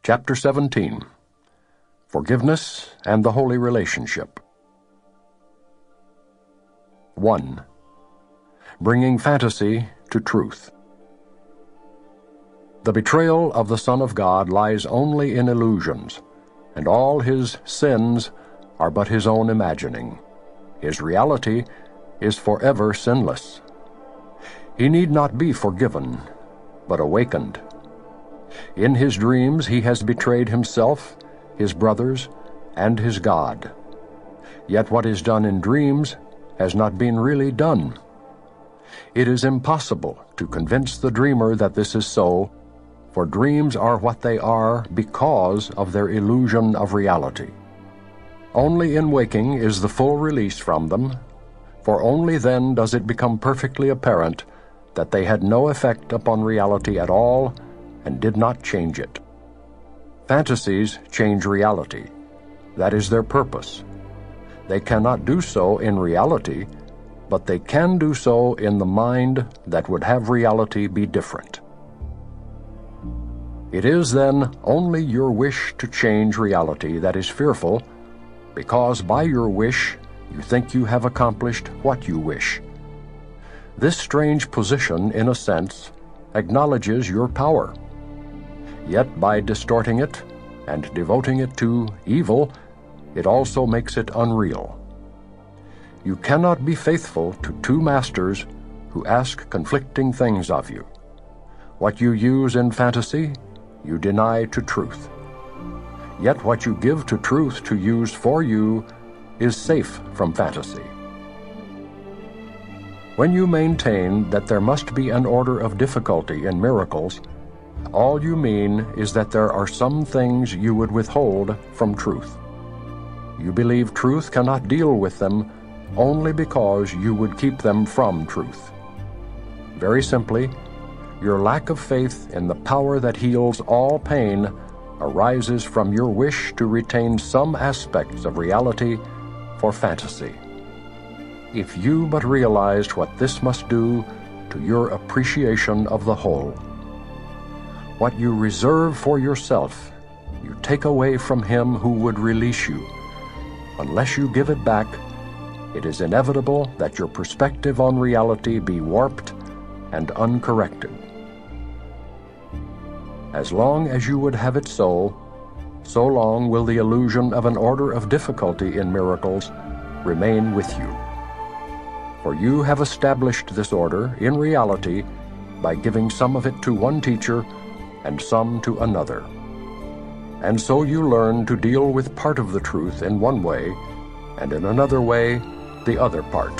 Chapter 17. Forgiveness and the Holy Relationship. 1. Bringing fantasy to truth. The betrayal of the Son of God lies only in illusions, and all his sins are but his own imagining. His reality is forever sinless. He need not be forgiven, but awakened. In his dreams he has betrayed himself, his brothers, and his God. Yet what is done in dreams has not been really done. It is impossible to convince the dreamer that this is so, for dreams are what they are because of their illusion of reality. Only in waking is the full release from them, for only then does it become perfectly apparent that they had no effect upon reality at all and did not change it. Fantasies change reality. That is their purpose. They cannot do so in reality, but they can do so in the mind that would have reality be different. It is then only your wish to change reality that is fearful, because by your wish you think you have accomplished what you wish. This strange position, in a sense, acknowledges your power. Yet by distorting it and devoting it to evil, it also makes it unreal. You cannot be faithful to two masters who ask conflicting things of you. What you use in fantasy, you deny to truth. Yet what you give to truth to use for you is safe from fantasy. When you maintain that there must be an order of difficulty in miracles, all you mean is that there are some things you would withhold from truth. You believe truth cannot deal with them only because you would keep them from truth. Very simply, your lack of faith in the power that heals all pain arises from your wish to retain some aspects of reality for fantasy. If you but realized what this must do to your appreciation of the whole. What you reserve for yourself, you take away from him who would release you. Unless you give it back, it is inevitable that your perspective on reality be warped and uncorrected. As long as you would have it so long will the illusion of an order of difficulty in miracles remain with you. For you have established this order in reality by giving some of it to one teacher and some to another. And so you learn to deal with part of the truth in one way, and in another way the other part.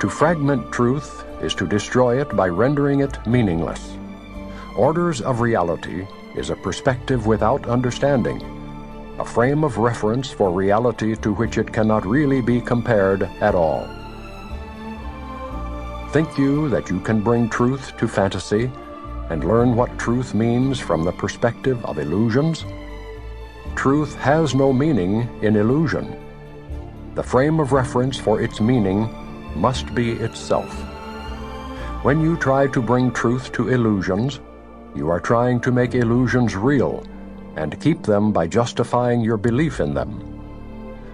To fragment truth is to destroy it by rendering it meaningless. Orders of reality is a perspective without understanding, a frame of reference for reality to which it cannot really be compared at all. Think you that you can bring truth to fantasy and learn what truth means from the perspective of illusions? Truth has no meaning in illusion. The frame of reference for its meaning must be itself. When you try to bring truth to illusions, you are trying to make illusions real and keep them by justifying your belief in them.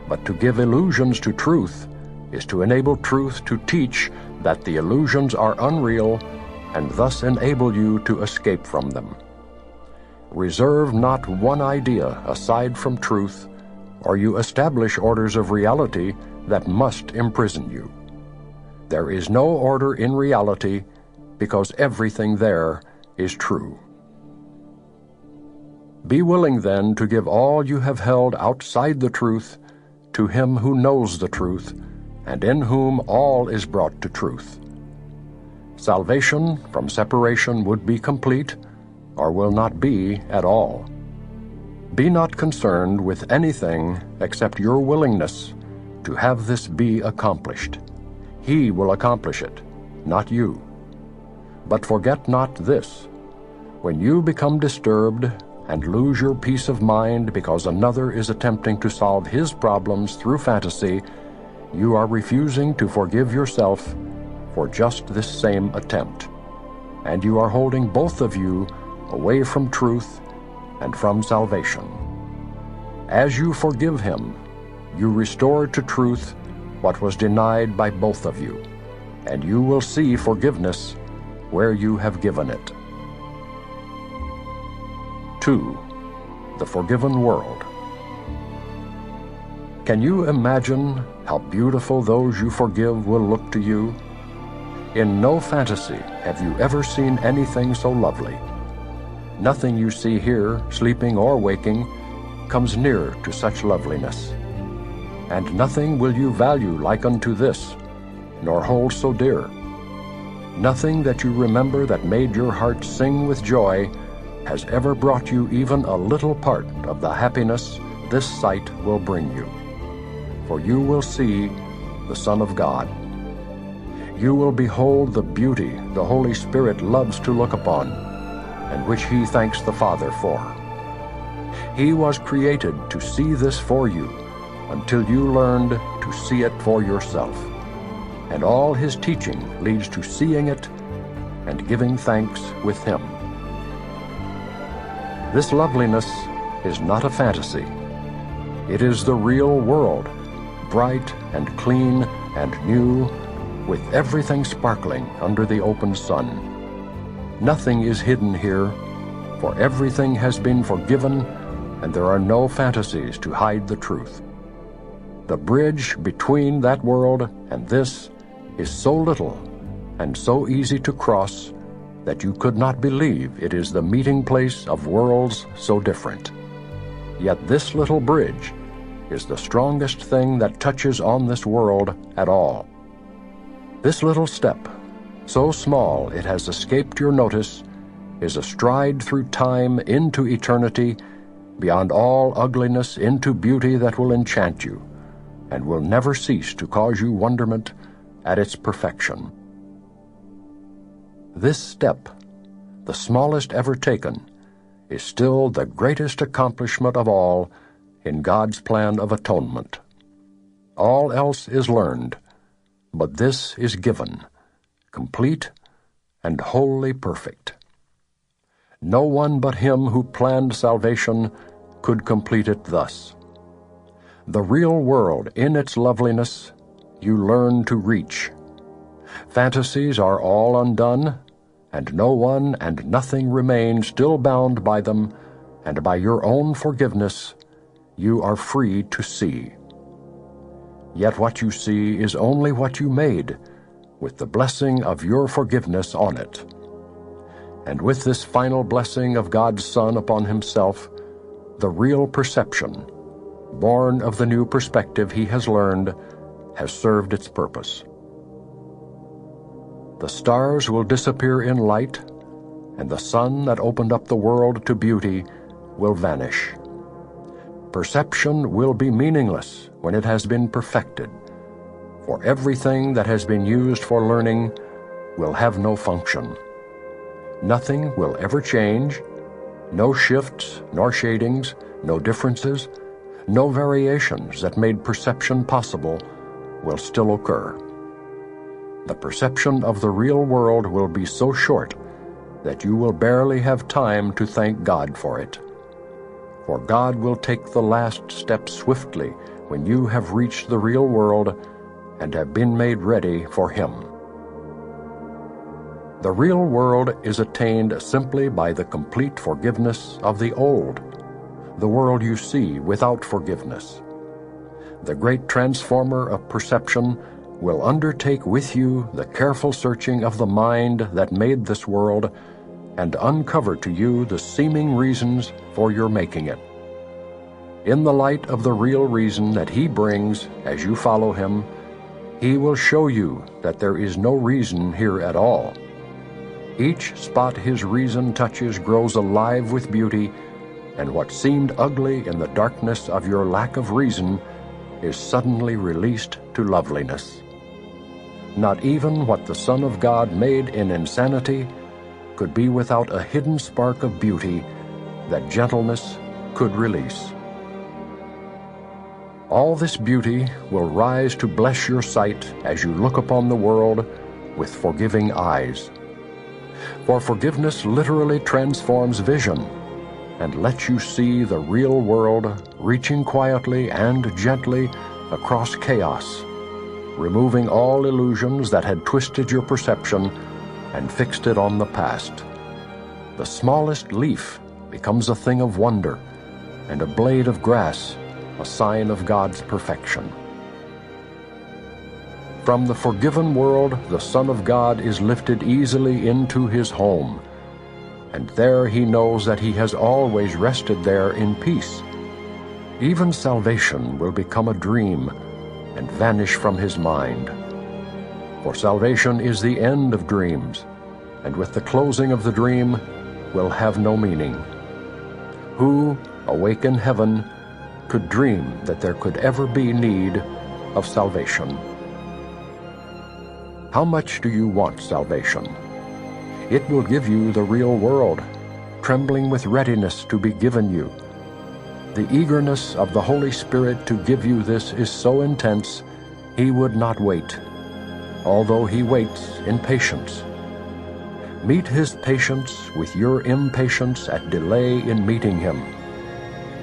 But to give illusions to truth is to enable truth to teach that the illusions are unreal and thus enable you to escape from them. Reserve not one idea aside from truth, or you establish orders of reality that must imprison you. There is no order in reality because everything there is true. Be willing then to give all you have held outside the truth to him who knows the truth, and in whom all is brought to truth. Salvation from separation would be complete, or will not be at all. Be not concerned with anything except your willingness to have this be accomplished. He will accomplish it, not you. But forget not this: when you become disturbed and lose your peace of mind because another is attempting to solve his problems through fantasy, you are refusing to forgive yourself for just this same attempt, and you are holding both of you away from truth and from salvation. As you forgive him, you restore to truth what was denied by both of you, and you will see forgiveness where you have given it. 2. The forgiven world. Can you imagine how beautiful those you forgive will look to you? In no fantasy have you ever seen anything so lovely. Nothing you see here, sleeping or waking, comes near to such loveliness. And nothing will you value like unto this, nor hold so dear. Nothing that you remember that made your heart sing with joy has ever brought you even a little part of the happiness this sight will bring you. For you will see the Son of God. You will behold the beauty the Holy Spirit loves to look upon, and which he thanks the Father for. He was created to see this for you until you learned to see it for yourself. And all his teaching leads to seeing it and giving thanks with him. This loveliness is not a fantasy. It is the real world, bright and clean and new, with everything sparkling under the open sun. Nothing is hidden here, for everything has been forgiven, and there are no fantasies to hide the truth. The bridge between that world and this is so little and so easy to cross that you could not believe it is the meeting place of worlds so different. Yet this little bridge is the strongest thing that touches on this world at all. This little step, so small it has escaped your notice, is a stride through time into eternity, beyond all ugliness into beauty that will enchant you, and will never cease to cause you wonderment at its perfection. This step, the smallest ever taken, is still the greatest accomplishment of all in God's plan of atonement. All else is learned, but this is given, complete and wholly perfect. No one but him who planned salvation could complete it thus. The real world in its loveliness you learn to reach. Fantasies are all undone, and no one and nothing remain still bound by them, and by your own forgiveness you are free to see. Yet what you see is only what you made, with the blessing of your forgiveness on it. And with this final blessing of God's Son upon himself, the real perception, born of the new perspective he has learned, has served its purpose. The stars will disappear in light, and the sun that opened up the world to beauty will vanish. Perception will be meaningless when it has been perfected, for everything that has been used for learning will have no function. Nothing will ever change, no shifts nor shadings, no differences, no variations that made perception possible will still occur. The perception of the real world will be so short that you will barely have time to thank God for it. For God will take the last step swiftly when you have reached the real world and have been made ready for him. The real world is attained simply by the complete forgiveness of the old, the world you see without forgiveness. The great transformer of perception will undertake with you the careful searching of the mind that made this world and uncover to you the seeming reasons for your making it. In the light of the real reason that he brings as you follow him, he will show you that there is no reason here at all. Each spot his reason touches grows alive with beauty, and what seemed ugly in the darkness of your lack of reason is suddenly released to loveliness. Not even what the Son of God made in insanity could be without a hidden spark of beauty that gentleness could release. All this beauty will rise to bless your sight as you look upon the world with forgiving eyes. For forgiveness literally transforms vision, and lets you see the real world reaching quietly and gently across chaos, removing all illusions that had twisted your perception and fixed it on the past. The smallest leaf becomes a thing of wonder, and a blade of grass a sign of God's perfection. From the forgiven world, the Son of God is lifted easily into his home, and there he knows that he has always rested there in peace. Even salvation will become a dream and vanish from his mind. For salvation is the end of dreams, and with the closing of the dream will have no meaning. Who, awake in heaven, could dream that there could ever be need of salvation? How much do you want salvation? It will give you the real world, trembling with readiness to be given you. The eagerness of the Holy Spirit to give you this is so intense, he would not wait, although he waits in patience. Meet his patience with your impatience at delay in meeting him.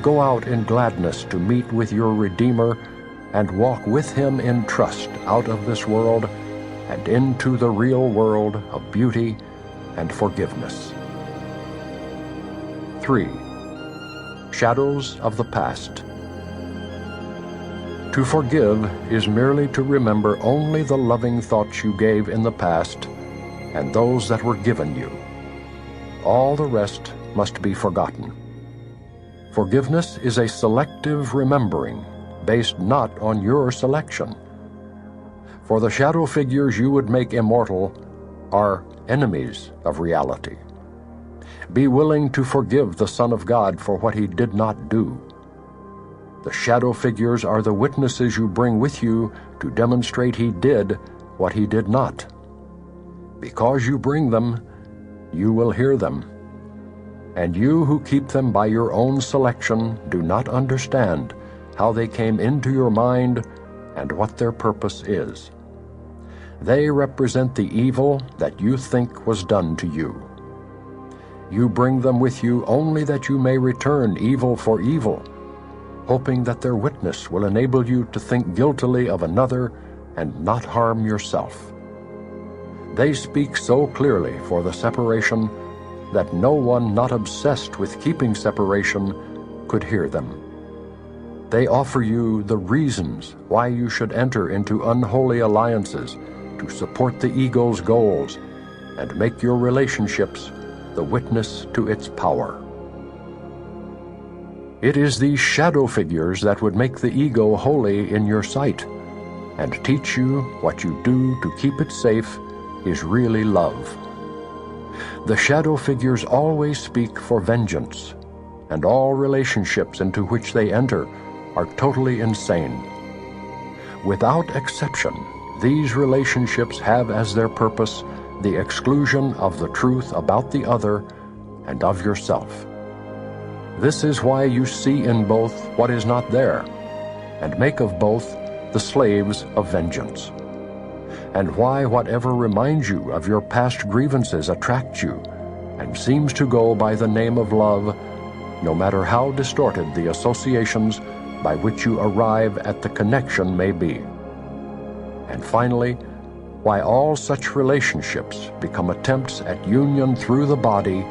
Go out in gladness to meet with your Redeemer and walk with him in trust out of this world and into the real world of beauty and forgiveness. 3. Shadows of the past. To forgive is merely to remember only the loving thoughts you gave in the past and those that were given you. All the rest must be forgotten. Forgiveness is a selective remembering based not on your selection. For the shadow figures you would make immortal are enemies of reality. Be willing to forgive the Son of God for what he did not do. The shadow figures are the witnesses you bring with you to demonstrate he did what he did not. Because you bring them, you will hear them. And you who keep them by your own selection do not understand how they came into your mind and what their purpose is. They represent the evil that you think was done to you. You bring them with you only that you may return evil for evil, hoping that their witness will enable you to think guiltily of another and not harm yourself. They speak so clearly for the separation that no one not obsessed with keeping separation could hear them. They offer you the reasons why you should enter into unholy alliances to support the ego's goals and make your relationships the witness to its power. It is these shadow figures that would make the ego holy in your sight and teach you what you do to keep it safe is really love. The shadow figures always speak for vengeance, and all relationships into which they enter are totally insane. Without exception, these relationships have as their purpose the exclusion of the truth about the other and of yourself. This is why you see in both what is not there, and make of both the slaves of vengeance, and why whatever reminds you of your past grievances attracts you and seems to go by the name of love, no matter how distorted the associations by which you arrive at the connection may be. And finally, why all such relationships become attempts at union through the body,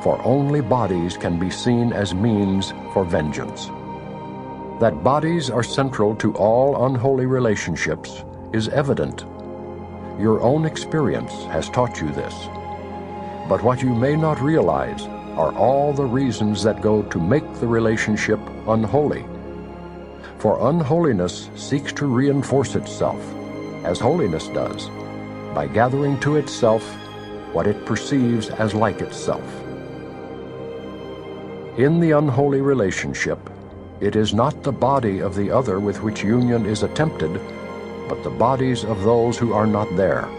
for only bodies can be seen as means for vengeance. That bodies are central to all unholy relationships is evident. Your own experience has taught you this. But what you may not realize are all the reasons that go to make the relationship unholy. For unholiness seeks to reinforce itself, as holiness does, by gathering to itself what it perceives as like itself. In the unholy relationship, it is not the body of the other with which union is attempted, but the bodies of those who are not there.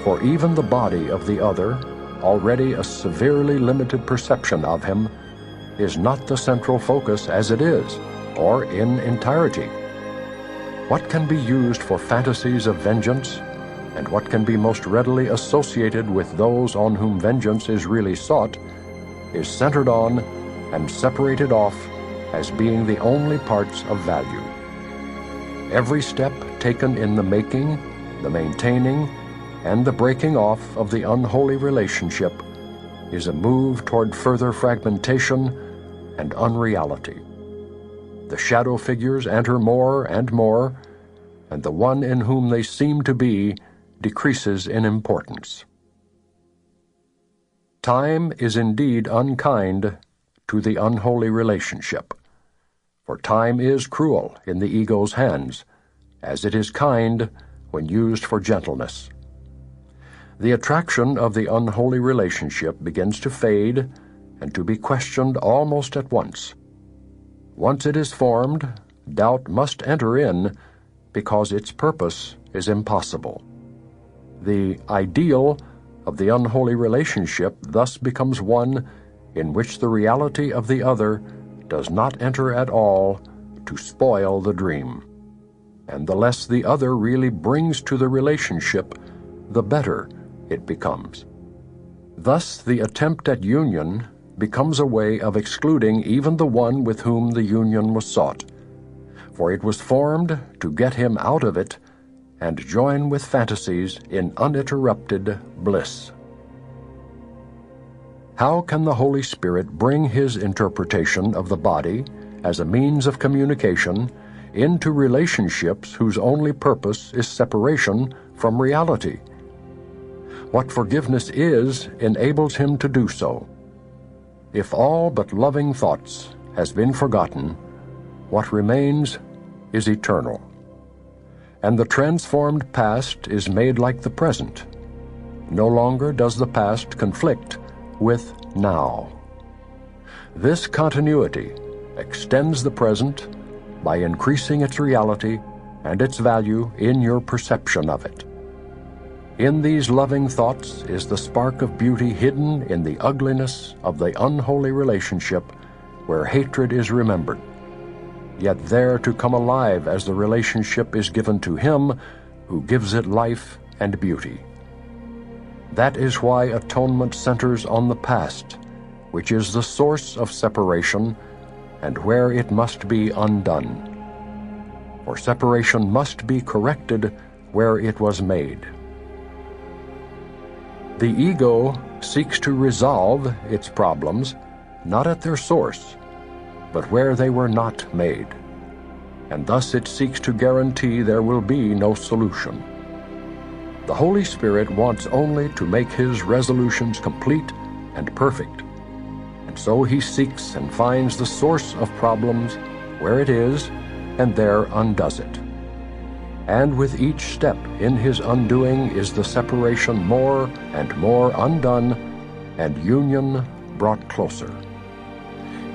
For even the body of the other, already a severely limited perception of him, is not the central focus as it is, or in entirety. What can be used for fantasies of vengeance, and what can be most readily associated with those on whom vengeance is really sought, is centered on and separated off as being the only parts of value. Every step taken in the making, the maintaining, and the breaking off of the unholy relationship is a move toward further fragmentation and unreality. The shadow figures enter more and more, and the one in whom they seem to be decreases in importance. Time is indeed unkind to the unholy relationship, for time is cruel in the ego's hands, as it is kind when used for gentleness. The attraction of the unholy relationship begins to fade and to be questioned almost at once. Once it is formed, doubt must enter in because its purpose is impossible. The ideal of the unholy relationship thus becomes one in which the reality of the other does not enter at all to spoil the dream. And the less the other really brings to the relationship, the better it becomes. Thus the attempt at union becomes a way of excluding even the one with whom the union was sought, for it was formed to get him out of it and join with fantasies in uninterrupted bliss. How can the Holy Spirit bring His interpretation of the body as a means of communication into relationships whose only purpose is separation from reality? What forgiveness is enables Him to do so. If all but loving thoughts has been forgotten, what remains is eternal. And the transformed past is made like the present. No longer does the past conflict with now. This continuity extends the present by increasing its reality and its value in your perception of it. In these loving thoughts is the spark of beauty hidden in the ugliness of the unholy relationship where hatred is remembered, yet there to come alive as the relationship is given to Him who gives it life and beauty. That is why atonement centers on the past, which is the source of separation and where it must be undone. For separation must be corrected where it was made. The ego seeks to resolve its problems not at their source, but where they were not made, and thus it seeks to guarantee there will be no solution. The Holy Spirit wants only to make His resolutions complete and perfect, and so He seeks and finds the source of problems where it is, and there undoes it. And with each step in His undoing is the separation more and more undone, and union brought closer.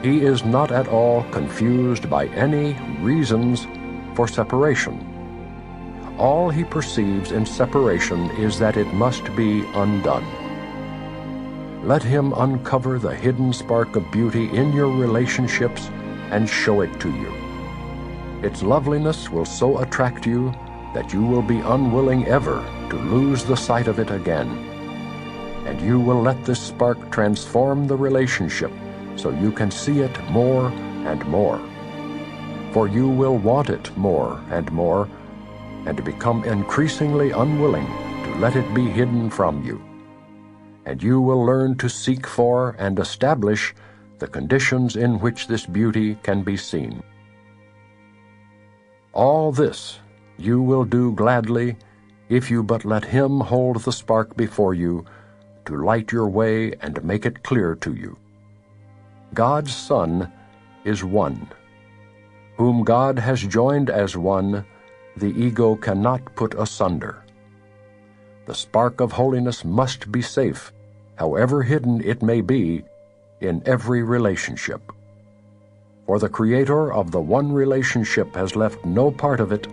He is not at all confused by any reasons for separation. All He perceives in separation is that it must be undone. Let Him uncover the hidden spark of beauty in your relationships and show it to you. Its loveliness will so attract you that you will be unwilling ever to lose the sight of it again. And you will let this spark transform the relationship so you can see it more and more. For you will want it more and become increasingly unwilling to let it be hidden from you. And you will learn to seek for and establish the conditions in which this beauty can be seen. All this you will do gladly if you but let Him hold the spark before you to light your way and make it clear to you. God's Son is one. Whom God has joined as one, the ego cannot put asunder. The spark of holiness must be safe, however hidden it may be, in every relationship. For the Creator of the one relationship has left no part of it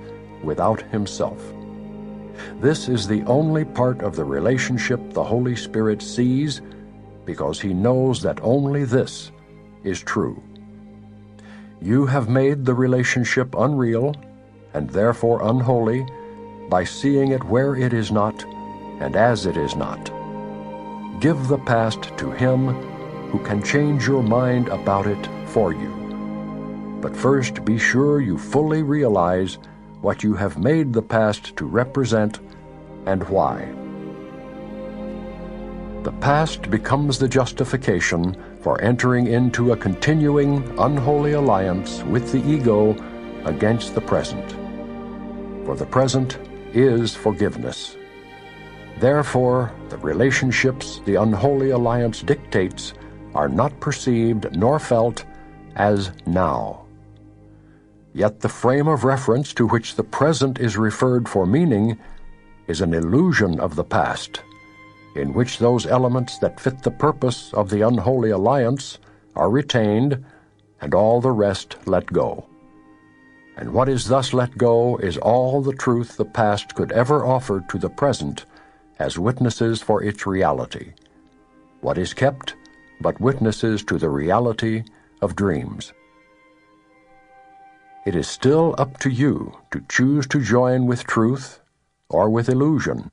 without Himself. This is the only part of the relationship the Holy Spirit sees, because He knows that only this is true. You have made the relationship unreal, and therefore unholy, by seeing it where it is not, and as it is not. Give the past to Him who can change your mind about it for you. But first, be sure you fully realize what you have made the past to represent and why. The past becomes the justification for entering into a continuing unholy alliance with the ego against the present. For the present is forgiveness. Therefore, the relationships the unholy alliance dictates are not perceived nor felt as now. Yet the frame of reference to which the present is referred for meaning is an illusion of the past, in which those elements that fit the purpose of the unholy alliance are retained and all the rest let go. And what is thus let go is all the truth the past could ever offer to the present as witnesses for its reality. What is kept but witnesses to the reality of dreams? It is still up to you to choose to join with truth or with illusion.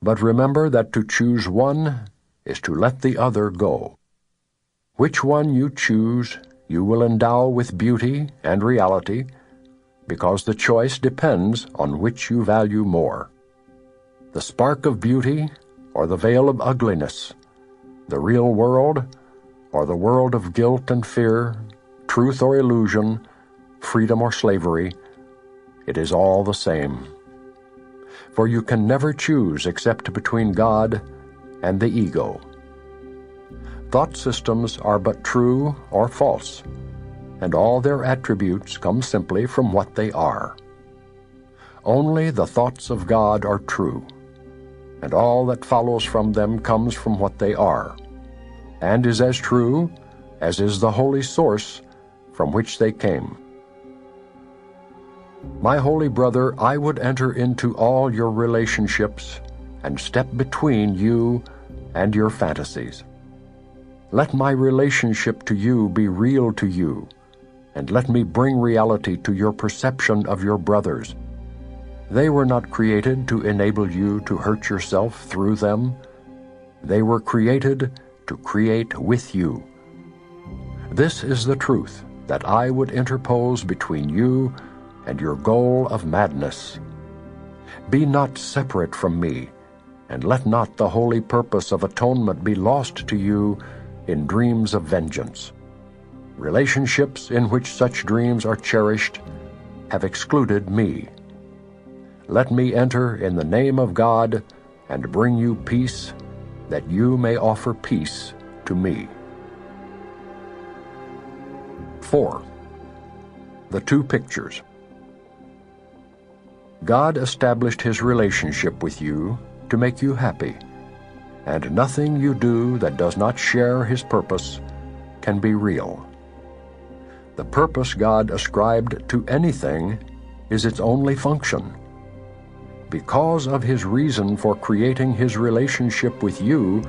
But remember that to choose one is to let the other go. Which one you choose, you will endow with beauty and reality, because the choice depends on which you value more: the spark of beauty or the veil of ugliness, the real world or the world of guilt and fear, truth or illusion, freedom or slavery. It is all the same. For you can never choose except between God and the ego. Thought systems are but true or false, and all their attributes come simply from what they are. Only the thoughts of God are true, and all that follows from them comes from what they are, and is as true as is the holy source from which they came. My holy brother, I would enter into all your relationships and step between you and your fantasies. Let my relationship to you be real to you, and let me bring reality to your perception of your brothers. They were not created to enable you to hurt yourself through them. They were created to create with you. This is the truth that I would interpose between you and your goal of madness. Be not separate from me, and let not the holy purpose of atonement be lost to you in dreams of vengeance. Relationships in which such dreams are cherished have excluded me. Let me enter in the name of God and bring you peace, that you may offer peace to me. 4. The two pictures. God established his relationship with you to make you happy, and nothing you do that does not share his purpose can be real. The purpose God ascribed to anything is its only function. Because of his reason for creating his relationship with you,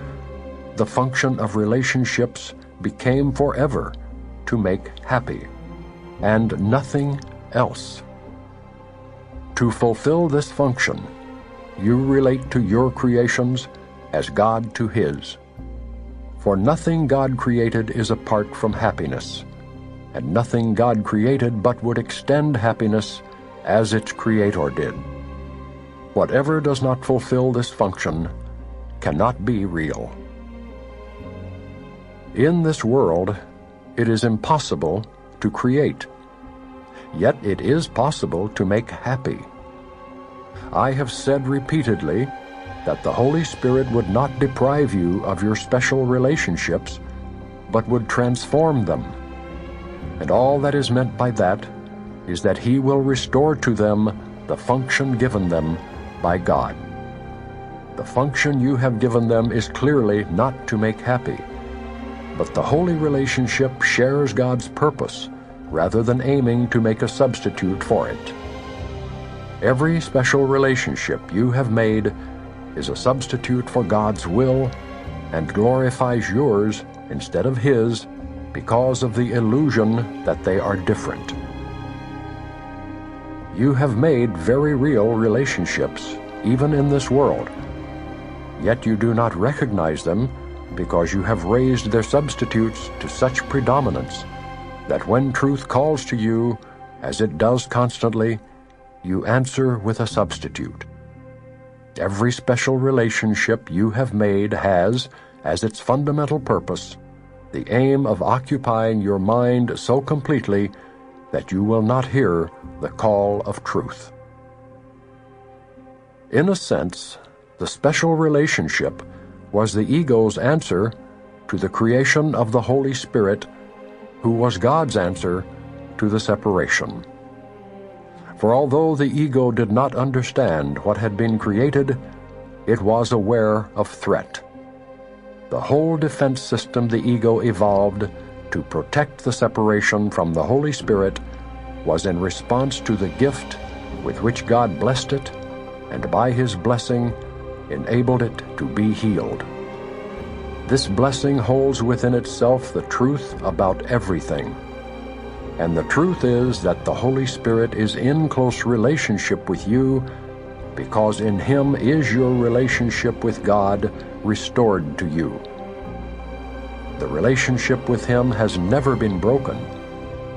the function of relationships became forever to make happy, and nothing else. To fulfill this function, you relate to your creations as God to his. For nothing God created is apart from happiness, and nothing God created but would extend happiness as its creator did. Whatever does not fulfill this function cannot be real. In this world, it is impossible to create. Yet it is possible to make happy. I have said repeatedly that the Holy Spirit would not deprive you of your special relationships, but would transform them. And all that is meant by that is that he will restore to them the function given them by God. The function you have given them is clearly not to make happy, but the holy relationship shares God's purpose rather than aiming to make a substitute for it. Every special relationship you have made is a substitute for God's will and glorifies yours instead of his because of the illusion that they are different. You have made very real relationships, even in this world, yet you do not recognize them because you have raised their substitutes to such predominance that when truth calls to you, as it does constantly, you answer with a substitute. Every special relationship you have made has, as its fundamental purpose, the aim of occupying your mind so completely that you will not hear the call of truth. In a sense, the special relationship was the ego's answer to the creation of the Holy Spirit, who was God's answer to the separation. For although the ego did not understand what had been created, it was aware of threat. The whole defense system the ego evolved to protect the separation from the Holy Spirit was in response to the gift with which God blessed it, and by His blessing enabled it to be healed. This blessing holds within itself the truth about everything. And the truth is that the Holy Spirit is in close relationship with you, because in Him is your relationship with God restored to you. The relationship with Him has never been broken,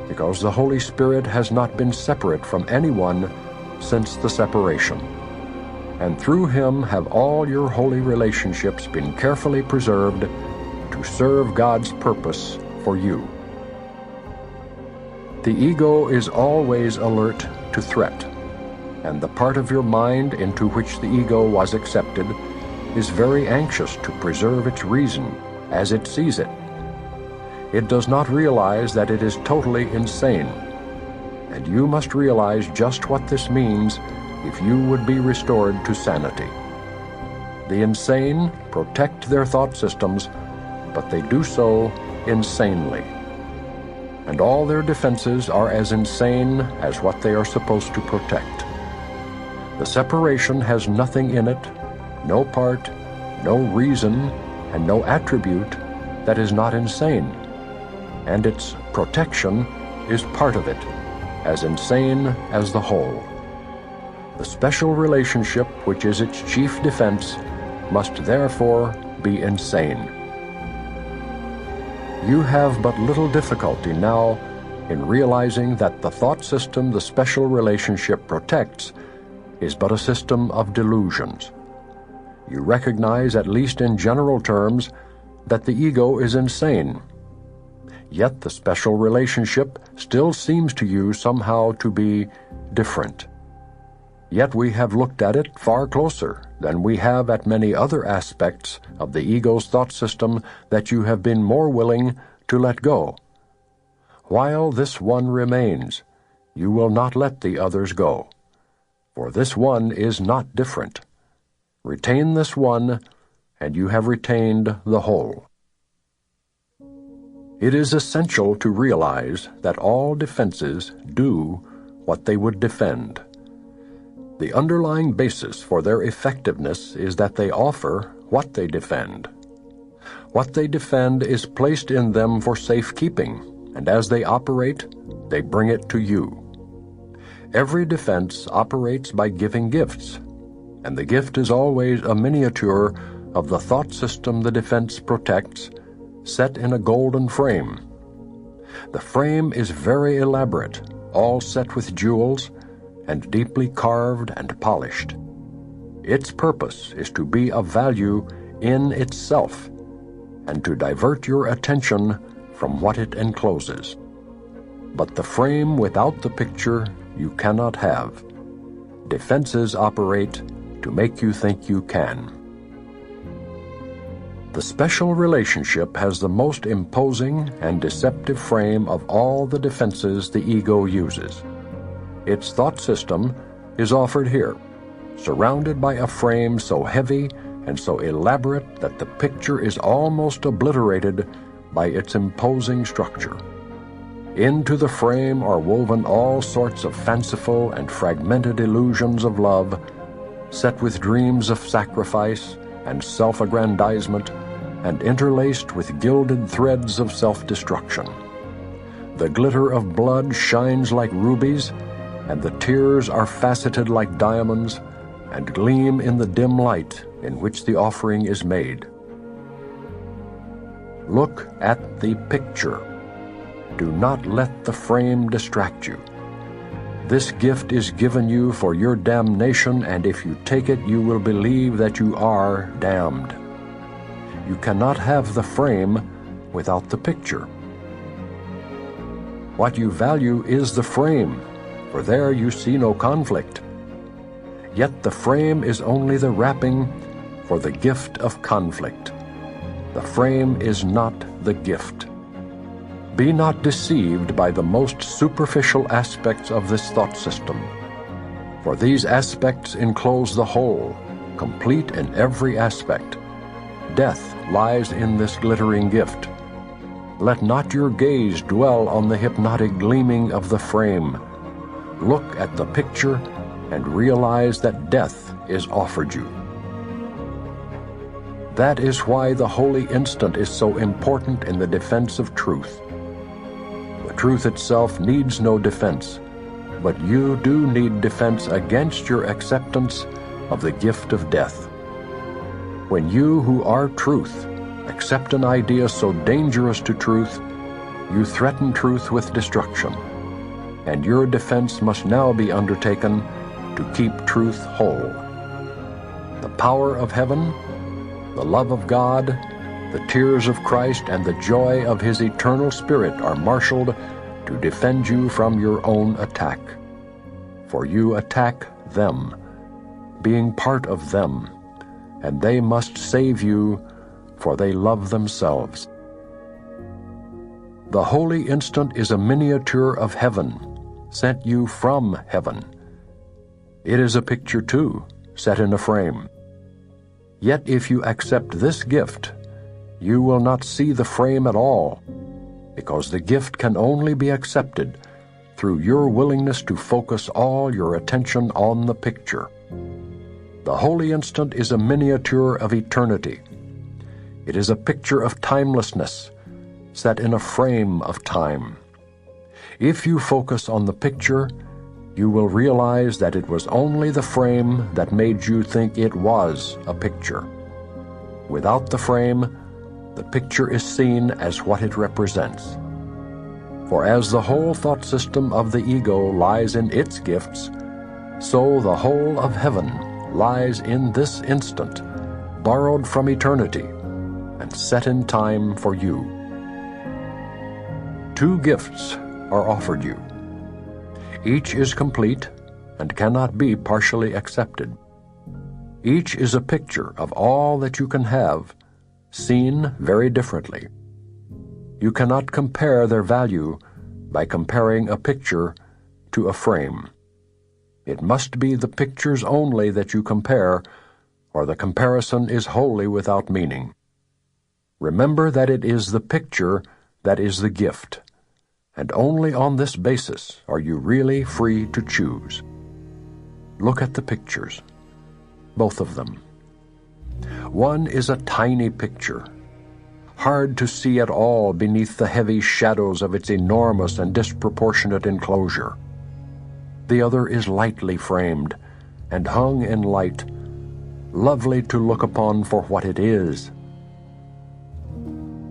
because the Holy Spirit has not been separate from anyone since the separation. And through Him have all your holy relationships been carefully preserved to serve God's purpose for you. The ego is always alert to threat, and the part of your mind into which the ego was accepted is very anxious to preserve its reason as it sees it. It does not realize that it is totally insane, and you must realize just what this means if you would be restored to sanity. The insane protect their thought systems, but they do so insanely. And all their defenses are as insane as what they are supposed to protect. The separation has nothing in it, no part, no reason, and no attribute that is not insane. And its protection is part of it, as insane as the whole. The special relationship, which is its chief defense, must therefore be insane. You have but little difficulty now in realizing that the thought system the special relationship protects is but a system of delusions. You recognize, at least in general terms, that the ego is insane. Yet the special relationship still seems to you somehow to be different. Yet we have looked at it far closer than we have at many other aspects of the ego's thought system that you have been more willing to let go. While this one remains, you will not let the others go, for this one is not different. Retain this one, and you have retained the whole. It is essential to realize that all defenses do what they would defend. The underlying basis for their effectiveness is that they offer what they defend. What they defend is placed in them for safekeeping, and as they operate, they bring it to you. Every defense operates by giving gifts, and the gift is always a miniature of the thought system the defense protects, set in a golden frame. The frame is very elaborate, all set with jewels, and deeply carved and polished. Its purpose is to be of value in itself, and to divert your attention from what it encloses. But the frame without the picture you cannot have. Defenses operate to make you think you can. The special relationship has the most imposing and deceptive frame of all the defenses the ego uses. Its thought system is offered here, surrounded by a frame so heavy and so elaborate that the picture is almost obliterated by its imposing structure. Into the frame are woven all sorts of fanciful and fragmented illusions of love, set with dreams of sacrifice and self-aggrandizement, and interlaced with gilded threads of self-destruction. The glitter of blood shines like rubies, and the tears are faceted like diamonds, and gleam in the dim light in which the offering is made. Look at the picture. Do not let the frame distract you. This gift is given you for your damnation, and if you take it, you will believe that you are damned. You cannot have the frame without the picture. What you value is the frame, for there you see no conflict. Yet the frame is only the wrapping for the gift of conflict. The frame is not the gift. Be not deceived by the most superficial aspects of this thought system, for these aspects enclose the whole, complete in every aspect. Death lies in this glittering gift. Let not your gaze dwell on the hypnotic gleaming of the frame. Look at the picture and realize that death is offered you. That is why the holy instant is so important in the defense of truth. The truth itself needs no defense, but you do need defense against your acceptance of the gift of death. When you who are truth accept an idea so dangerous to truth, you threaten truth with destruction, and your defense must now be undertaken to keep truth whole. The power of heaven, the love of God, the tears of Christ, and the joy of His eternal Spirit are marshaled to defend you from your own attack. For you attack them, being part of them, and they must save you, for they love themselves. The holy instant is a miniature of heaven, sent you from heaven. It is a picture, too, set in a frame. Yet if you accept this gift, you will not see the frame at all, because the gift can only be accepted through your willingness to focus all your attention on the picture. The holy instant is a miniature of eternity. It is a picture of timelessness, set in a frame of time. If you focus on the picture, you will realize that it was only the frame that made you think it was a picture. Without the frame, the picture is seen as what it represents. For as the whole thought system of the ego lies in its gifts, so the whole of heaven lies in this instant, borrowed from eternity, and set in time for you. Two gifts are offered you. Each is complete and cannot be partially accepted. Each is a picture of all that you can have, seen very differently. You cannot compare their value by comparing a picture to a frame. It must be the pictures only that you compare, or the comparison is wholly without meaning. Remember that it is the picture that is the gift, and only on this basis are you really free to choose. Look at the pictures, both of them. One is a tiny picture, hard to see at all beneath the heavy shadows of its enormous and disproportionate enclosure. The other is lightly framed and hung in light, lovely to look upon for what it is.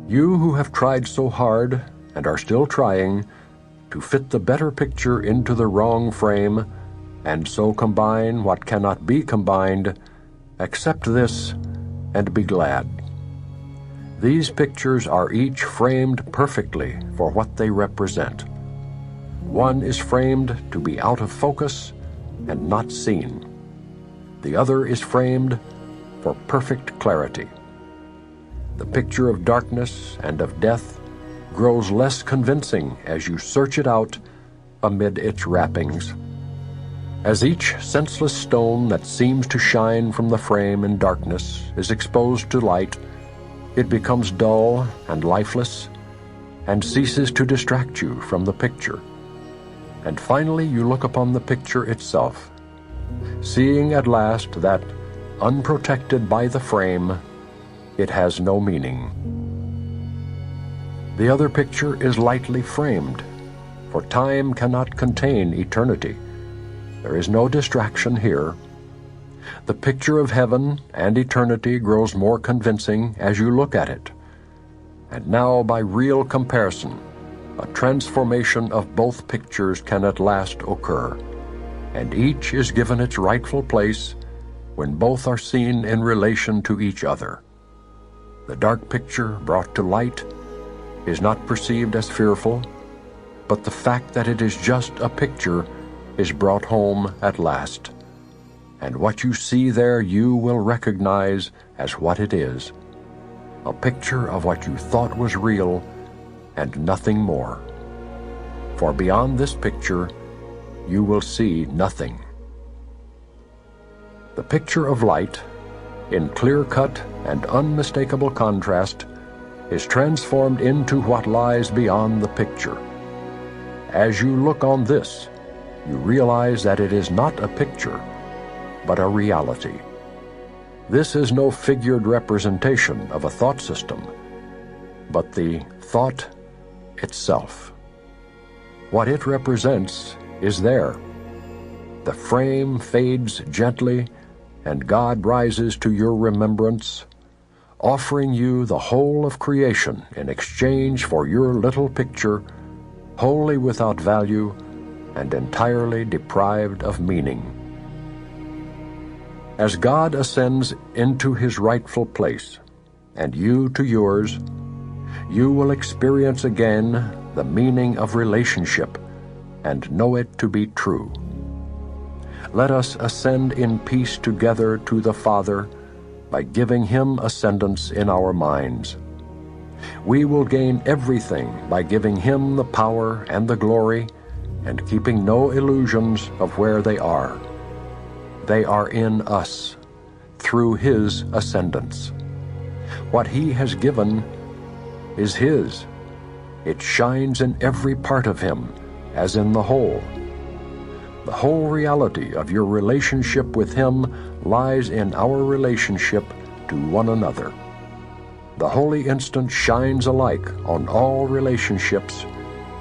You who have tried so hard, and are still trying, to fit the better picture into the wrong frame, and so combine what cannot be combined, accept this and be glad. These pictures are each framed perfectly for what they represent. One is framed to be out of focus and not seen. The other is framed for perfect clarity. The picture of darkness and of death grows less convincing as you search it out amid its wrappings. As each senseless stone that seems to shine from the frame in darkness is exposed to light, it becomes dull and lifeless and ceases to distract you from the picture. And finally you look upon the picture itself, seeing at last that, unprotected by the frame, it has no meaning. The other picture is lightly framed, for time cannot contain eternity. There is no distraction here. The picture of heaven and eternity grows more convincing as you look at it. And now, by real comparison, a transformation of both pictures can at last occur, and each is given its rightful place when both are seen in relation to each other. The dark picture brought to light is not perceived as fearful, but the fact that it is just a picture is brought home at last, and what you see there you will recognize as what it is, a picture of what you thought was real and nothing more. For beyond this picture you will see nothing. The picture of light, in clear-cut and unmistakable contrast, is transformed into what lies beyond the picture. As you look on this, you realize that it is not a picture, but a reality. This is no figured representation of a thought system, but the thought itself. What it represents is there. The frame fades gently, and God rises to your remembrance, offering you the whole of creation in exchange for your little picture, wholly without value and entirely deprived of meaning. As God ascends into his rightful place, and you to yours, you will experience again the meaning of relationship and know it to be true. Let us ascend in peace together to the Father by giving him ascendance in our minds. We will gain everything by giving him the power and the glory and keeping no illusions of where they are. They are in us, through his ascendance. What he has given is his. It shines in every part of him, as in the whole. The whole reality of your relationship with him lies in our relationship to one another. The holy instant shines alike on all relationships,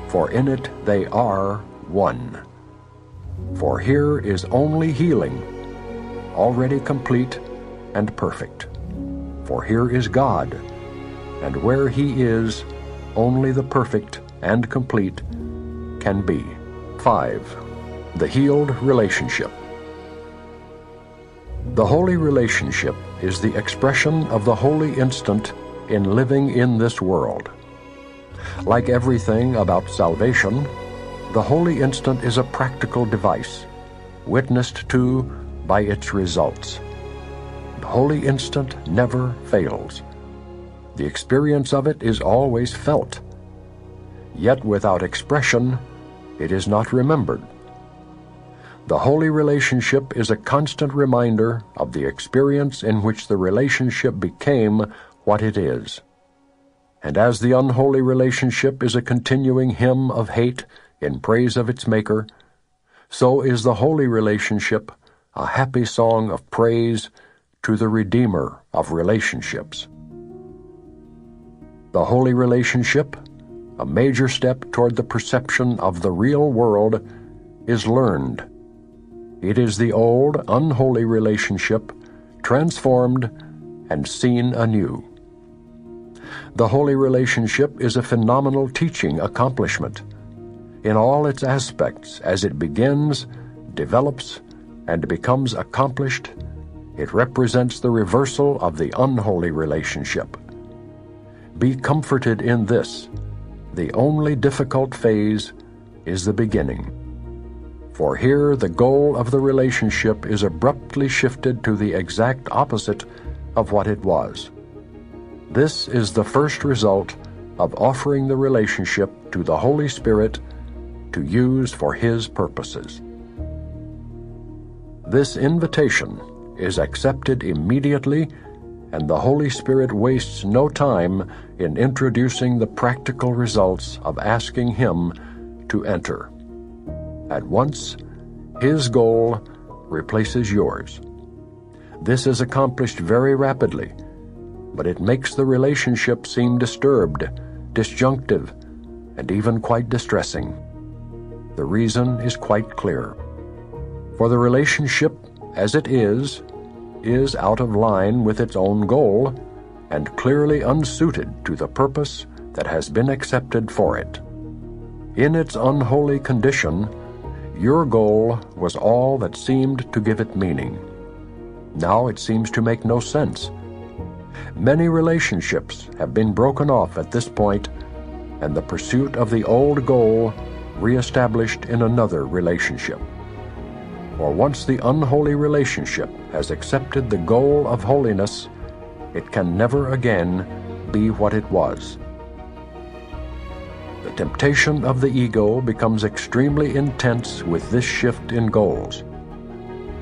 for in it they are one. For here is only healing, already complete and perfect. For here is God, and where he is, only the perfect and complete can be. 5. The healed relationship. The holy relationship is the expression of the holy instant in living in this world. Like everything about salvation, the holy instant is a practical device, witnessed to by its results. The holy instant never fails. The experience of it is always felt. Yet without expression, it is not remembered. The holy relationship is a constant reminder of the experience in which the relationship became what it is. And as the unholy relationship is a continuing hymn of hate in praise of its maker, so is the holy relationship a happy song of praise to the Redeemer of relationships. The holy relationship, a major step toward the perception of the real world, is learned. It is the old, unholy relationship transformed and seen anew. The holy relationship is a phenomenal teaching accomplishment. In all its aspects, as it begins, develops, and becomes accomplished, it represents the reversal of the unholy relationship. Be comforted in this. The only difficult phase is the beginning. For here the goal of the relationship is abruptly shifted to the exact opposite of what it was. This is the first result of offering the relationship to the Holy Spirit to use for his purposes. This invitation is accepted immediately, and the Holy Spirit wastes no time in introducing the practical results of asking him to enter. At once, his goal replaces yours. This is accomplished very rapidly, but it makes the relationship seem disturbed, disjunctive, and even quite distressing. The reason is quite clear. For the relationship, as it is out of line with its own goal, and clearly unsuited to the purpose that has been accepted for it. In its unholy condition, your goal was all that seemed to give it meaning. Now it seems to make no sense. Many relationships have been broken off at this point, and the pursuit of the old goal reestablished in another relationship. For once the unholy relationship has accepted the goal of holiness, it can never again be what it was. The temptation of the ego becomes extremely intense with this shift in goals.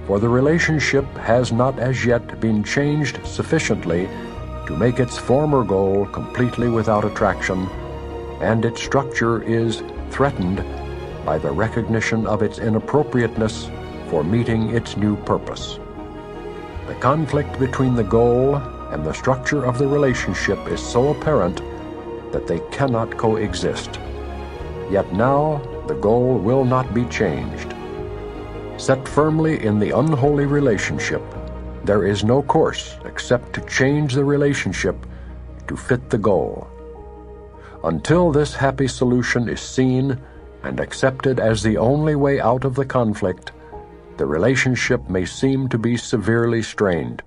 For the relationship has not as yet been changed sufficiently to make its former goal completely without attraction, and its structure is threatened by the recognition of its inappropriateness for meeting its new purpose. The conflict between the goal and the structure of the relationship is so apparent that they cannot coexist. Yet now the goal will not be changed. Set firmly in the unholy relationship, there is no course except to change the relationship to fit the goal. Until this happy solution is seen and accepted as the only way out of the conflict, the relationship may seem to be severely strained.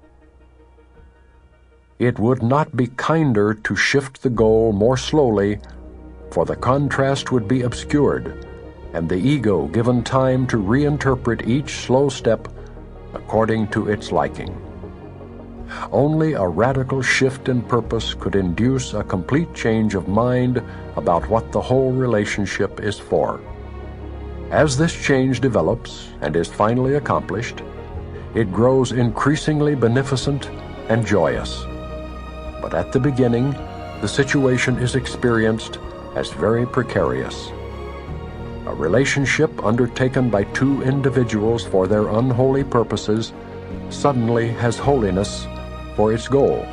It would not be kinder to shift the goal more slowly, for the contrast would be obscured, and the ego given time to reinterpret each slow step according to its liking. Only a radical shift in purpose could induce a complete change of mind about what the whole relationship is for. As this change develops and is finally accomplished, it grows increasingly beneficent and joyous. But at the beginning, the situation is experienced as very precarious. A relationship undertaken by two individuals for their unholy purposes suddenly has holiness for its goal.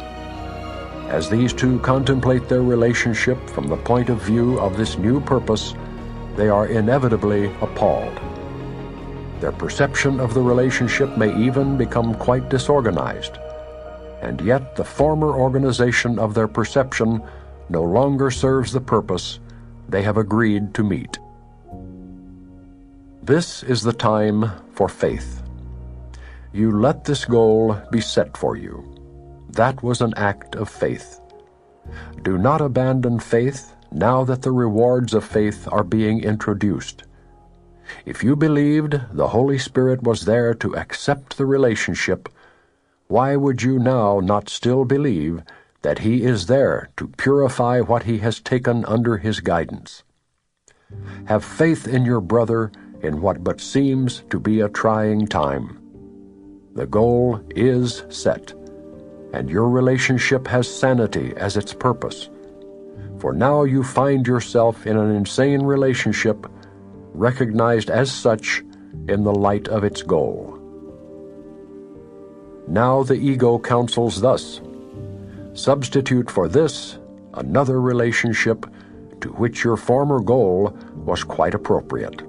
As these two contemplate their relationship from the point of view of this new purpose, they are inevitably appalled. Their perception of the relationship may even become quite disorganized, and yet the former organization of their perception no longer serves the purpose they have agreed to meet. This is the time for faith. You let this goal be set for you. That was an act of faith. Do not abandon faith now that the rewards of faith are being introduced. If you believed the Holy Spirit was there to accept the relationship, why would you now not still believe that He is there to purify what He has taken under His guidance? Have faith in your brother in what but seems to be a trying time. The goal is set, and your relationship has sanity as its purpose. For now you find yourself in an insane relationship, recognized as such in the light of its goal. Now the ego counsels thus: substitute for this another relationship to which your former goal was quite appropriate.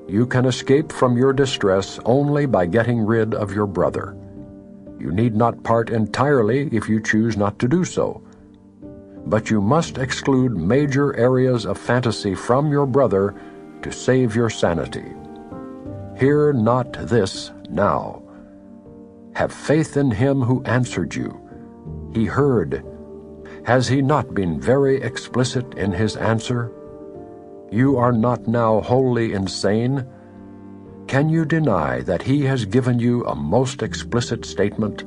You can escape from your distress only by getting rid of your brother. You need not part entirely if you choose not to do so. But you must exclude major areas of fantasy from your brother to save your sanity. Hear not this now. Have faith in Him who answered you. He heard. Has He not been very explicit in His answer? You are not now wholly insane. Can you deny that He has given you a most explicit statement?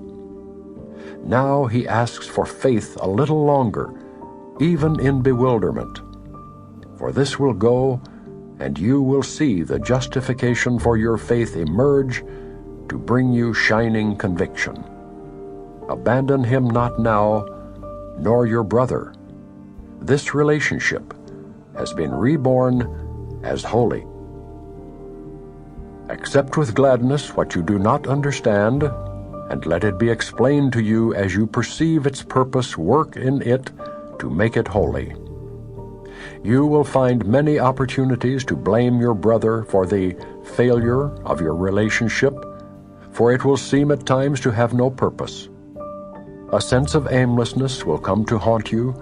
Now He asks for faith a little longer, even in bewilderment. For this will go, and you will see the justification for your faith emerge to bring you shining conviction. Abandon him not now, nor your brother. This relationship has been reborn as holy. Accept with gladness what you do not understand, and let it be explained to you as you perceive its purpose work in it to make it holy. You will find many opportunities to blame your brother for the failure of your relationship, for it will seem at times to have no purpose. A sense of aimlessness will come to haunt you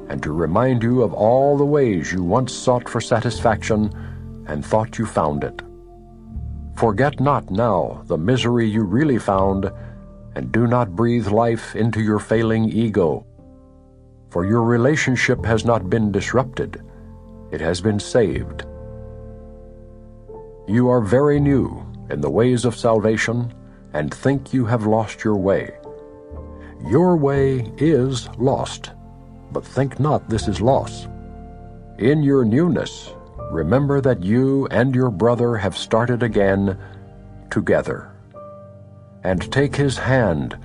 and to remind you of all the ways you once sought for satisfaction and thought you found it. Forget not now the misery you really found, and do not breathe life into your failing ego. For your relationship has not been disrupted, it has been saved. You are very new in the ways of salvation and think you have lost your way. Your way is lost, but think not this is loss. In your newness, remember that you and your brother have started again together. And take his hand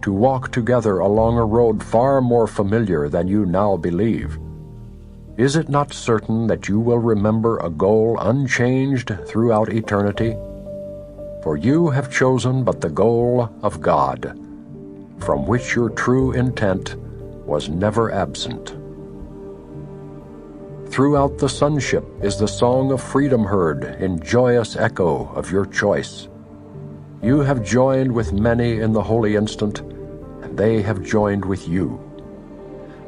to walk together along a road far more familiar than you now believe. Is it not certain that you will remember a goal unchanged throughout eternity? For you have chosen but the goal of God, from which your true intent was never absent. Throughout the sonship is the song of freedom heard in joyous echo of your choice. You have joined with many in the holy instant, and they have joined with you.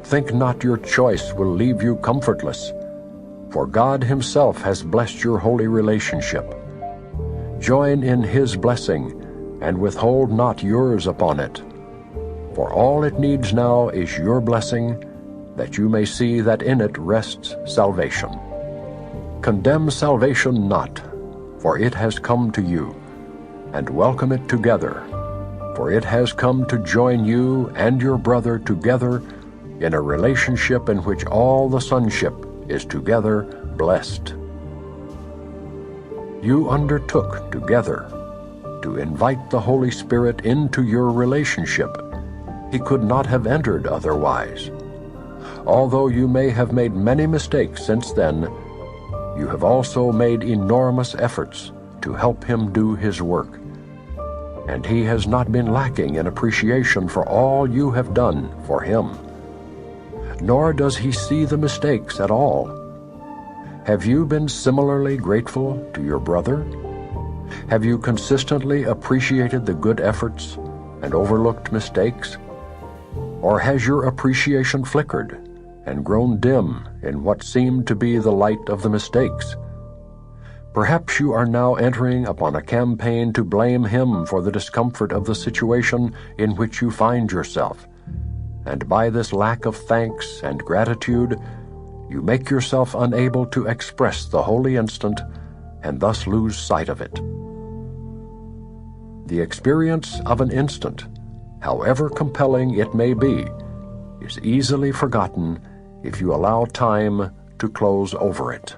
Think not your choice will leave you comfortless, for God himself has blessed your holy relationship. Join in his blessing, and withhold not yours upon it. For all it needs now is your blessing, that you may see that in it rests salvation. Condemn salvation not, for it has come to you, and welcome it together, for it has come to join you and your brother together in a relationship in which all the sonship is together blessed. You undertook together to invite the Holy Spirit into your relationship. He could not have entered otherwise. Although you may have made many mistakes since then, you have also made enormous efforts to help him do his work. And he has not been lacking in appreciation for all you have done for him. Nor does he see the mistakes at all. Have you been similarly grateful to your brother? Have you consistently appreciated the good efforts and overlooked mistakes? Or has your appreciation flickered and grown dim in what seemed to be the light of the mistakes? Perhaps you are now entering upon a campaign to blame him for the discomfort of the situation in which you find yourself, and by this lack of thanks and gratitude, you make yourself unable to express the holy instant and thus lose sight of it. The experience of an instant, however compelling it may be, is easily forgotten if you allow time to close over it.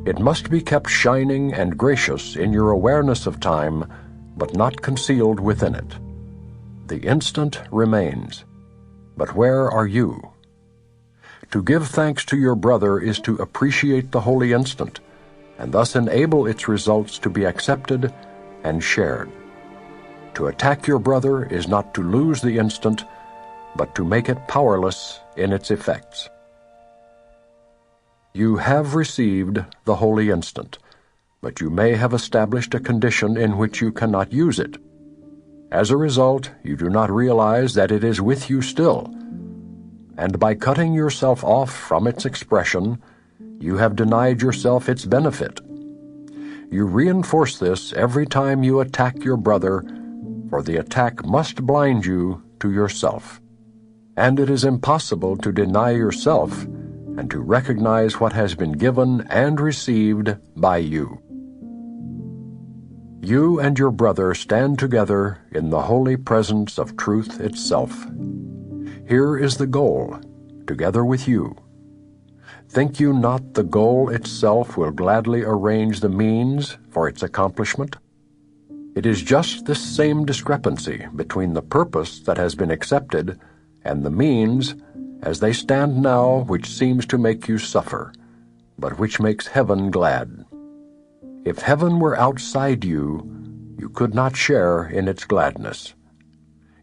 It must be kept shining and gracious in your awareness of time, but not concealed within it. The instant remains, but where are you? To give thanks to your brother is to appreciate the holy instant, and thus enable its results to be accepted and shared. To attack your brother is not to lose the instant, but to make it powerless in its effects. You have received the holy instant, but you may have established a condition in which you cannot use it. As a result, you do not realize that it is with you still, and by cutting yourself off from its expression, you have denied yourself its benefit. You reinforce this every time you attack your brother, for the attack must blind you to yourself. And it is impossible to deny yourself and to recognize what has been given and received by you. You and your brother stand together in the holy presence of truth itself. Here is the goal, together with you. Think you not the goal itself will gladly arrange the means for its accomplishment? It is just this same discrepancy between the purpose that has been accepted and the means as they stand now which seems to make you suffer, but which makes heaven glad. If heaven were outside you, you could not share in its gladness.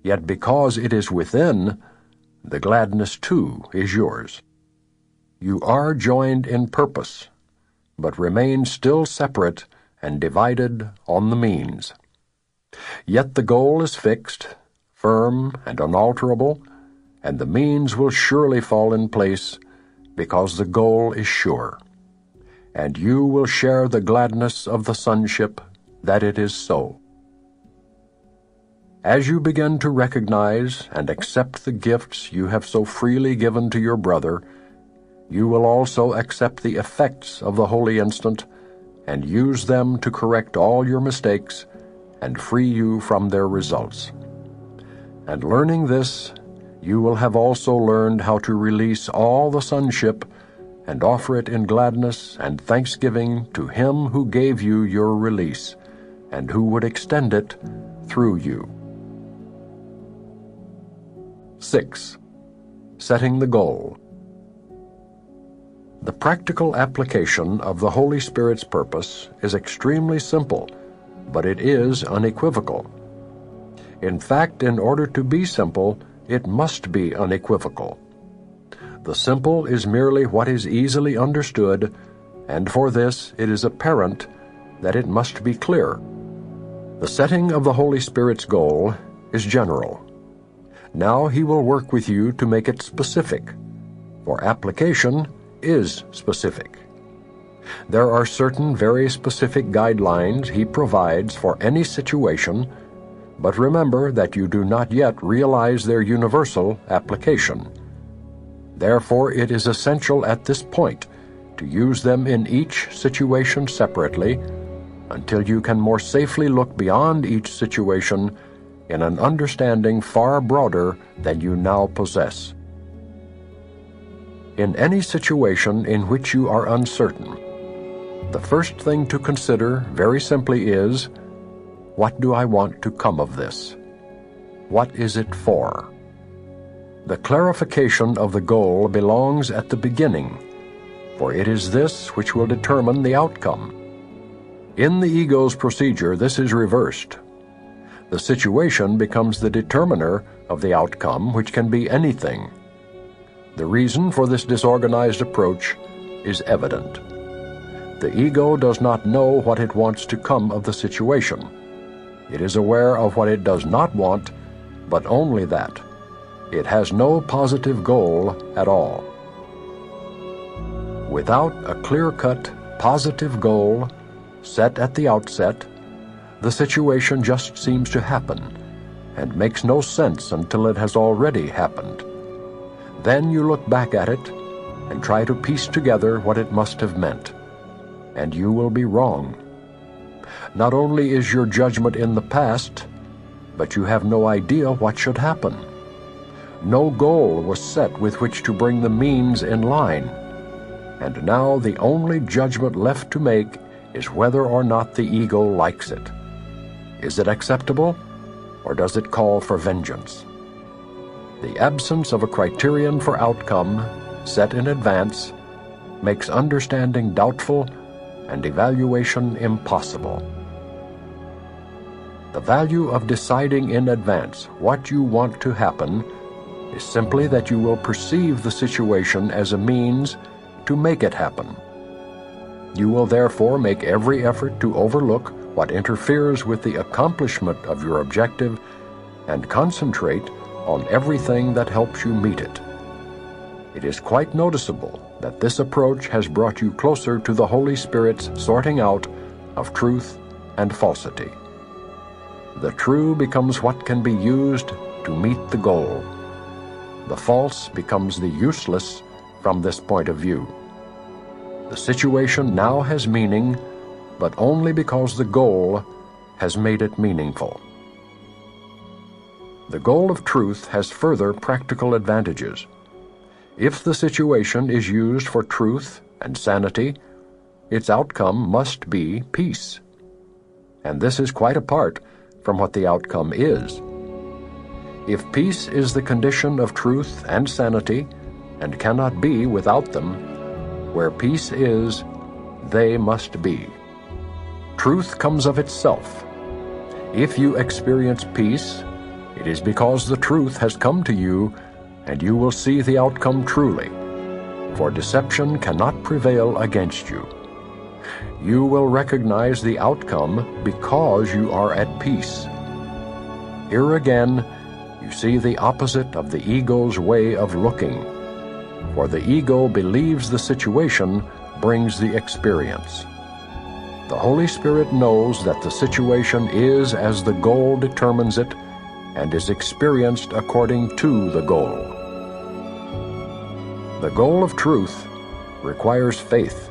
Yet because it is within, the gladness too is yours. You are joined in purpose, but remain still separate and divided on the means. Yet the goal is fixed, firm and unalterable, and the means will surely fall in place, because the goal is sure. And you will share the gladness of the sonship that it is so. As you begin to recognize and accept the gifts you have so freely given to your brother, you will also accept the effects of the holy instant and use them to correct all your mistakes and free you from their results. And learning this, you will have also learned how to release all the sonship and offer it in gladness and thanksgiving to Him who gave you your release and who would extend it through you. 6. Setting the goal. The practical application of the Holy Spirit's purpose is extremely simple, but it is unequivocal. In fact, in order to be simple, it must be unequivocal. The simple is merely what is easily understood, and for this it is apparent that it must be clear. The setting of the Holy Spirit's goal is general. Now He will work with you to make it specific, for application is specific. There are certain very specific guidelines He provides for any situation, but remember that you do not yet realize their universal application. Therefore, it is essential at this point to use them in each situation separately until you can more safely look beyond each situation in an understanding far broader than you now possess. In any situation in which you are uncertain, the first thing to consider very simply is, what do I want to come of this? What is it for? The clarification of the goal belongs at the beginning, for it is this which will determine the outcome. In the ego's procedure, this is reversed. The situation becomes the determiner of the outcome, which can be anything. The reason for this disorganized approach is evident. The ego does not know what it wants to come of the situation. It is aware of what it does not want, but only that. It has no positive goal at all. Without a clear-cut, positive goal set at the outset, the situation just seems to happen and makes no sense until it has already happened. Then you look back at it and try to piece together what it must have meant, and you will be wrong. Not only is your judgment in the past, but you have no idea what should happen. No goal was set with which to bring the means in line, and now the only judgment left to make is whether or not the ego likes it. Is it acceptable, or does it call for vengeance? The absence of a criterion for outcome set in advance makes understanding doubtful and evaluation impossible. The value of deciding in advance what you want to happen is simply that you will perceive the situation as a means to make it happen. You will therefore make every effort to overlook what interferes with the accomplishment of your objective and concentrate on everything that helps you meet it. It is quite noticeable that this approach has brought you closer to the Holy Spirit's sorting out of truth and falsity. The true becomes what can be used to meet the goal. The false becomes the useless from this point of view. The situation now has meaning, but only because the goal has made it meaningful. The goal of truth has further practical advantages. If the situation is used for truth and sanity, its outcome must be peace. And this is quite apart from what the outcome is. If peace is the condition of truth and sanity, and cannot be without them, where peace is, they must be. Truth comes of itself. If you experience peace, it is because the truth has come to you, and you will see the outcome truly, for deception cannot prevail against you. You will recognize the outcome because you are at peace. Here again, you see the opposite of the ego's way of looking, for the ego believes the situation brings the experience. The Holy Spirit knows that the situation is as the goal determines it and is experienced according to the goal. The goal of truth requires faith.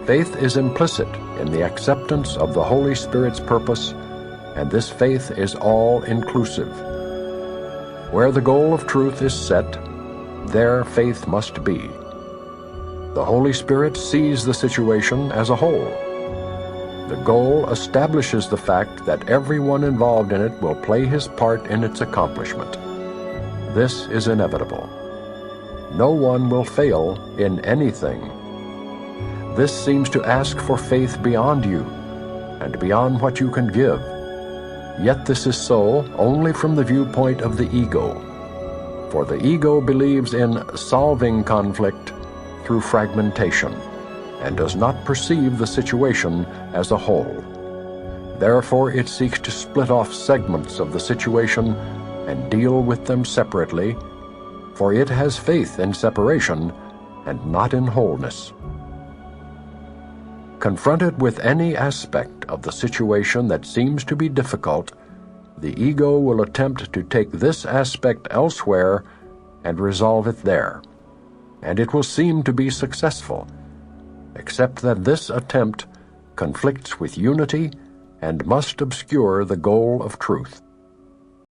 Faith is implicit in the acceptance of the Holy Spirit's purpose, and this faith is all-inclusive. Where the goal of truth is set, there faith must be. The Holy Spirit sees the situation as a whole. The goal establishes the fact that everyone involved in it will play his part in its accomplishment. This is inevitable. No one will fail in anything. This seems to ask for faith beyond you and beyond what you can give. Yet this is so only from the viewpoint of the ego. For the ego believes in solving conflict through fragmentation and does not perceive the situation as a whole. Therefore, it seeks to split off segments of the situation and deal with them separately, for it has faith in separation and not in wholeness. Confronted with any aspect of the situation that seems to be difficult, the ego will attempt to take this aspect elsewhere and resolve it there, and it will seem to be successful, except that this attempt conflicts with unity and must obscure the goal of truth.